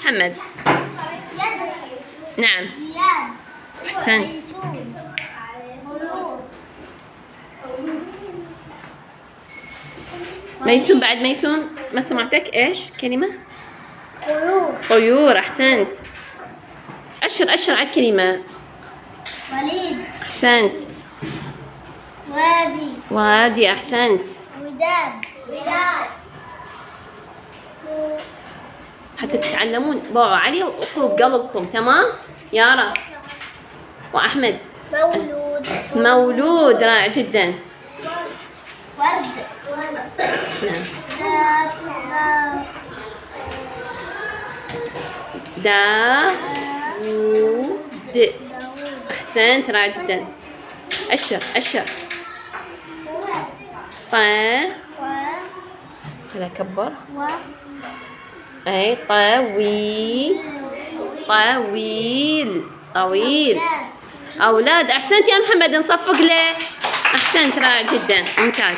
محمد. نعم. أحسنت. ميسون. بعد ميسون ما سمعتك ايش كلمة؟ طيور. أحسنت. أشر على الكلمة. وليد. أحسنت. وادي. أحسنت. وداد. حتى تتعلمون ضعوا علي واقروا بقلبكم. تمام يارا وأحمد. مولود. رائع جدا. ورد. نعم. داود. أحسنت. رائع جدا. أشر. خليني أكبر. أي طويل. أولاد. أحسنت يا محمد. نصفق له. أحسنت. رائع جدا. ممتاز.